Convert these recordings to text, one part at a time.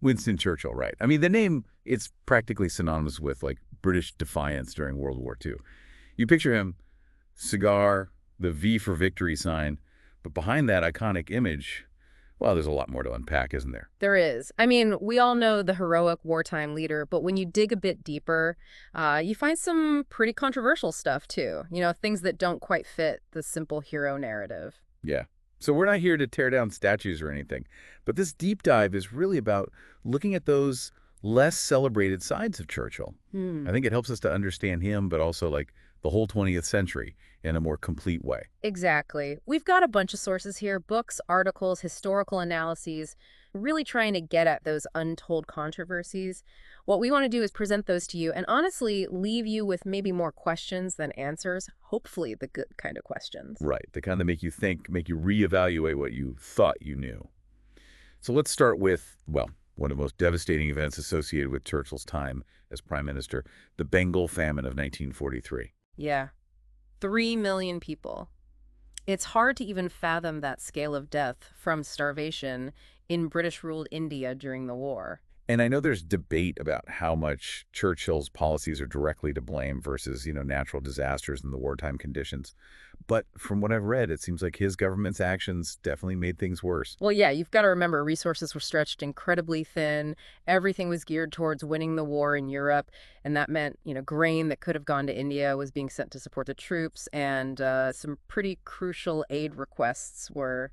Winston Churchill, right. I mean, the name, it's practically synonymous with, like, British defiance during World War II. You picture him, cigar, the V for victory sign, but behind that iconic image, well, there's a lot more to unpack, isn't there? There is. I mean, we all know the heroic wartime leader, but when you dig a bit deeper, you find some pretty controversial stuff too. Things that don't quite fit the simple hero narrative. Yeah. So we're not here to tear down statues or anything, but this deep dive is really about looking at those less celebrated sides of Churchill. Hmm. I think it helps us to understand him, but also like the whole 20th century in a more complete way. Exactly. We've got a bunch of sources here, books, articles, historical analyses, really trying to get at those untold controversies. What we want to do is present those to you and honestly leave you with maybe more questions than answers, hopefully the good kind of questions. Right. They kind of make you think, make you reevaluate what you thought you knew. So let's start with, well, one of the most devastating events associated with Churchill's time as prime minister, the Bengal famine of 1943. Yeah, 3 million people. It's hard to even fathom that scale of death from starvation in British-ruled India during the war. And I know there's debate about how much Churchill's policies are directly to blame versus, natural disasters and the wartime conditions. But from what I've read, it seems like his government's actions definitely made things worse. Well, yeah, you've got to remember resources were stretched incredibly thin. Everything was geared towards winning the war in Europe, and that meant, grain that could have gone to India was being sent to support the troops, and some pretty crucial aid requests were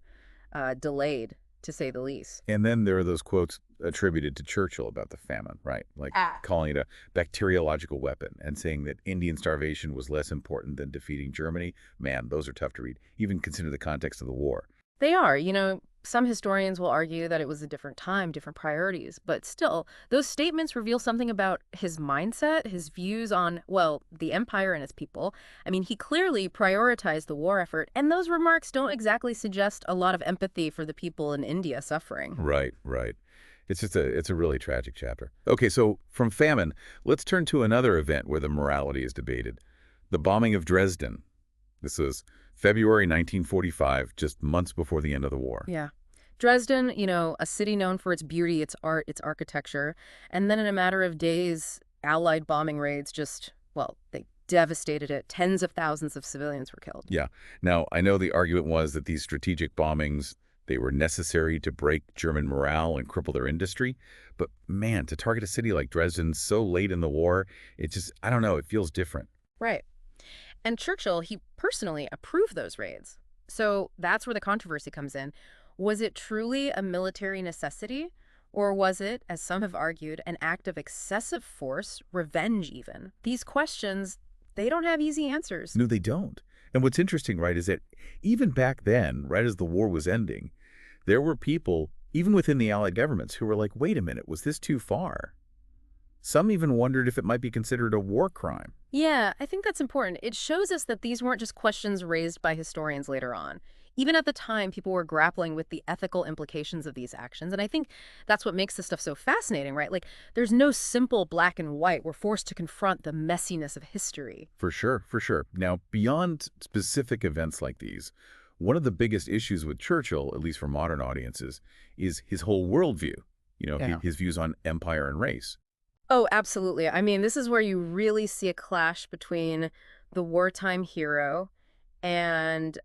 delayed, to say the least. And then there are those quotes attributed to Churchill about the famine, right? Like calling it a bacteriological weapon and saying that Indian starvation was less important than defeating Germany. Man, those are tough to read, even consider the context of the war. They are. Some historians will argue that it was a different time, different priorities, but still, those statements reveal something about his mindset, his views on, well, the empire and its people. I mean, he clearly prioritized the war effort, and those remarks don't exactly suggest a lot of empathy for the people in India suffering. Right, right. It's a really tragic chapter. Okay, so from famine, let's turn to another event where the morality is debated. The bombing of Dresden. This was February 1945, just months before the end of the war. Yeah. Dresden, a city known for its beauty, its art, its architecture, and then in a matter of days, Allied bombing raids just, well, they devastated it. Tens of thousands of civilians were killed. Yeah. Now, I know the argument was that these strategic bombings, they were necessary to break German morale and cripple their industry. But man, to target a city like Dresden so late in the war, it just, I don't know, it feels different. Right. And Churchill, he personally approved those raids. So that's where the controversy comes in. Was it truly a military necessity? Or was it, as some have argued, an act of excessive force, revenge even? These questions, they don't have easy answers. No, they don't. And what's interesting, right, is that even back then, right as the war was ending, there were people, even within the Allied governments, who were like, wait a minute, was this too far? Some even wondered if it might be considered a war crime. Yeah, I think that's important. It shows us that these weren't just questions raised by historians later on. Even at the time, people were grappling with the ethical implications of these actions. And I think that's what makes this stuff so fascinating, right? Like, there's no simple black and white. We're forced to confront the messiness of history. For sure, for sure. Now, beyond specific events like these, one of the biggest issues with Churchill, at least for modern audiences, is his whole worldview, Yeah. his views on empire and race. Oh, absolutely. I mean, this is where you really see a clash between the wartime hero and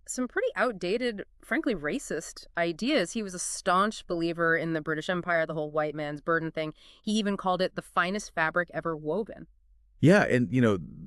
some pretty outdated, frankly, racist ideas. He was a staunch believer in the British Empire, the whole white man's burden thing. He even called it the finest fabric ever woven. Yeah, and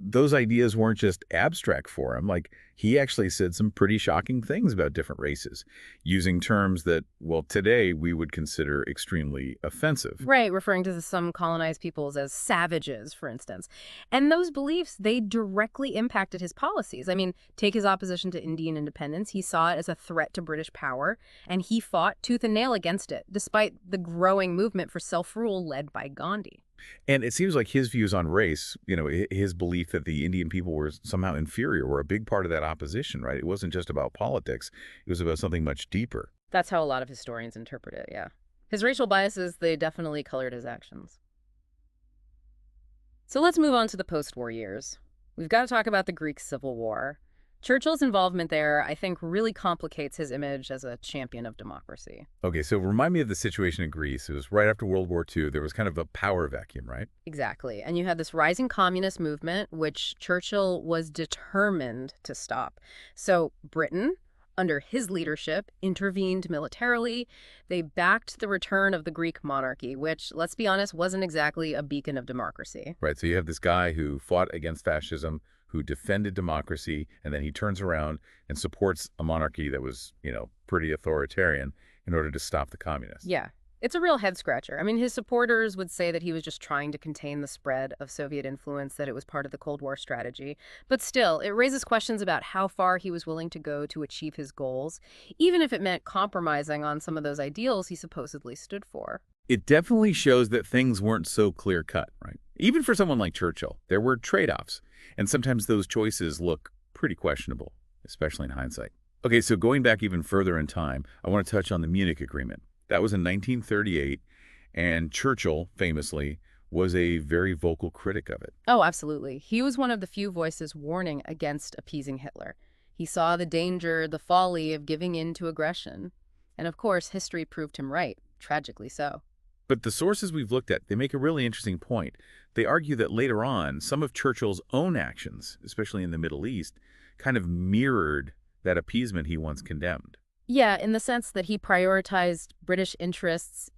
those ideas weren't just abstract for him. Like he actually said some pretty shocking things about different races, using terms that, well, today we would consider extremely offensive. Right, referring to some colonized peoples as savages, for instance. And those beliefs, they directly impacted his policies. I mean, take his opposition to Indian independence. He saw it as a threat to British power, and he fought tooth and nail against it, despite the growing movement for self-rule led by Gandhi. And it seems like his views on race, his belief that the Indian people were somehow inferior were a big part of that opposition, right? It wasn't just about politics. It was about something much deeper. That's how a lot of historians interpret it, yeah. His racial biases, they definitely colored his actions. So let's move on to the post-war years. We've got to talk about the Greek Civil War. Churchill's involvement there, I think, really complicates his image as a champion of democracy. Okay, so remind me of the situation in Greece. It was right after World War II. There was kind of a power vacuum, right? Exactly. And you had this rising communist movement, which Churchill was determined to stop. So Britain, under his leadership, intervened militarily. They backed the return of the Greek monarchy, which, let's be honest, wasn't exactly a beacon of democracy. Right, so you have this guy who fought against fascism, who defended democracy, and then he turns around and supports a monarchy that was, pretty authoritarian in order to stop the communists. Yeah, it's a real head scratcher. I mean, his supporters would say that he was just trying to contain the spread of Soviet influence, that it was part of the Cold War strategy. But still, it raises questions about how far he was willing to go to achieve his goals, even if it meant compromising on some of those ideals he supposedly stood for. It definitely shows that things weren't so clear-cut, right? Even for someone like Churchill, there were trade-offs, and sometimes those choices look pretty questionable, especially in hindsight. Okay, so going back even further in time, I want to touch on the Munich Agreement. That was in 1938, and Churchill, famously, was a very vocal critic of it. Oh, absolutely. He was one of the few voices warning against appeasing Hitler. He saw the danger, the folly of giving in to aggression. And of course, history proved him right, tragically so. But the sources we've looked at, they make a really interesting point. They argue that later on, some of Churchill's own actions, especially in the Middle East, kind of mirrored that appeasement he once condemned. Yeah, in the sense that he prioritized British interests,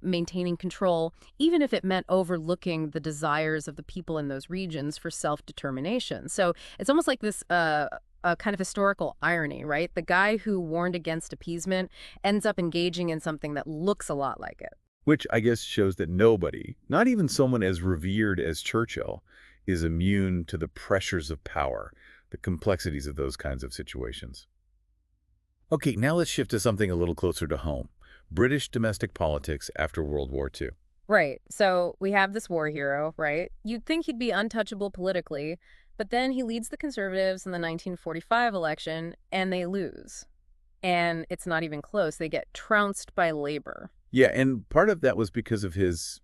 maintaining control, even if it meant overlooking the desires of the people in those regions for self-determination. So it's almost like this a kind of historical irony, right? The guy who warned against appeasement ends up engaging in something that looks a lot like it. Which I guess shows that nobody, not even someone as revered as Churchill, is immune to the pressures of power, the complexities of those kinds of situations. Okay, now let's shift to something a little closer to home. British domestic politics after World War II. Right. So we have this war hero, right? You'd think he'd be untouchable politically, but then he leads the Conservatives in the 1945 election, and they lose. And it's not even close. They get trounced by Labor. Yeah, and part of that was because of his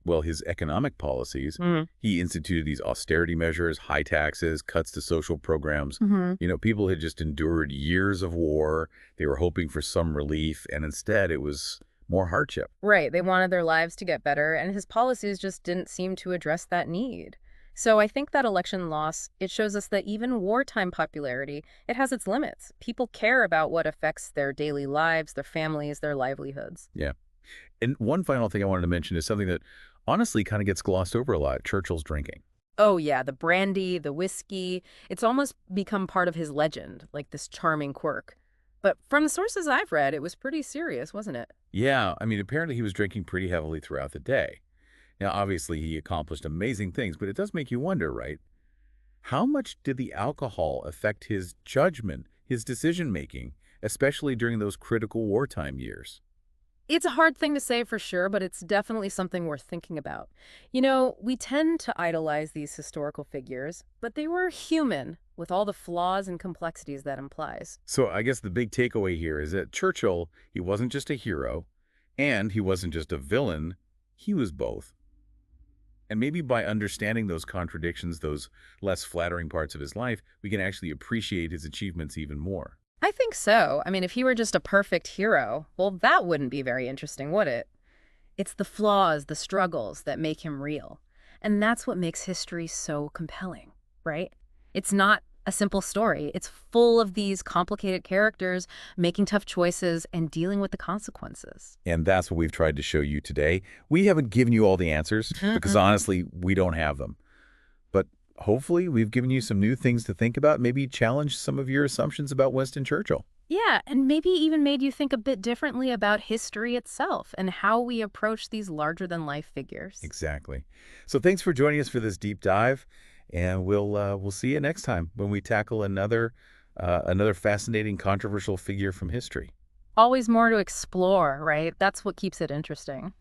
economic policies. He instituted these austerity measures, high taxes, cuts to social programs. People had just endured years of war. They were hoping for some relief, and instead it was more hardship. Right. They wanted their lives to get better, and his policies just didn't seem to address that need. So I think that election loss, it shows us that even wartime popularity, it has its limits. People care about what affects their daily lives, their families, their livelihoods. Yeah. And one final thing I wanted to mention is something that honestly kind of gets glossed over a lot, Churchill's drinking. Oh, yeah, the brandy, the whiskey, it's almost become part of his legend, like this charming quirk. But from the sources I've read, it was pretty serious, wasn't it? Yeah, I mean, apparently he was drinking pretty heavily throughout the day. Now, obviously, he accomplished amazing things, but it does make you wonder, right? How much did the alcohol affect his judgment, his decision-making, especially during those critical wartime years? It's a hard thing to say for sure, but it's definitely something worth thinking about. We tend to idolize these historical figures, but they were human with all the flaws and complexities that implies. So I guess the big takeaway here is that Churchill, he wasn't just a hero, and he wasn't just a villain, he was both. And maybe by understanding those contradictions, those less flattering parts of his life, we can actually appreciate his achievements even more. I think so. I mean, if he were just a perfect hero, well, that wouldn't be very interesting, would it? It's the flaws, the struggles that make him real. And that's what makes history so compelling, right? It's not a simple story. It's full of these complicated characters making tough choices and dealing with the consequences. And that's what we've tried to show you today. We haven't given you all the answers because honestly, we don't have them. But hopefully we've given you some new things to think about, maybe challenge some of your assumptions about Winston Churchill. Yeah, and maybe even made you think a bit differently about history itself and how we approach these larger-than-life figures. Exactly. So thanks for joining us for this deep dive, and we'll see you next time when we tackle another fascinating, controversial figure from history. Always more to explore, right? That's what keeps it interesting.